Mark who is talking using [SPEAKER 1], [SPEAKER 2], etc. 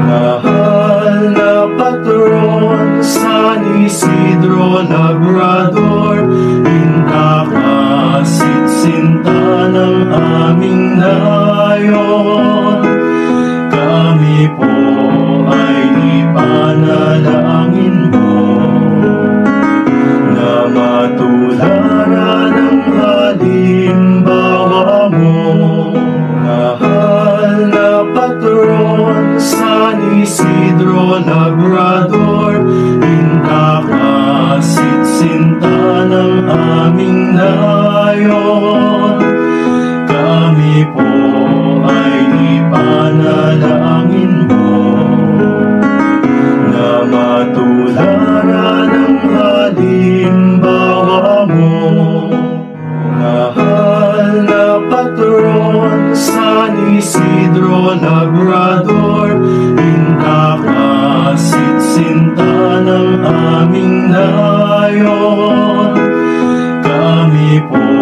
[SPEAKER 1] Mahal na patron, San Isidro Labrador, sinta ng aming nayon. Kami po ay ipanalangin mo na matularan ang halimbawa mo. Mahal na patron, San Isidro Labrador, sinta ng aming nayon. Kami po ay ipanalangin mo na matularan ang halimbawa mo. Mahal na patron, San Isidro Labrador, sinta ng aming nayon. Kami po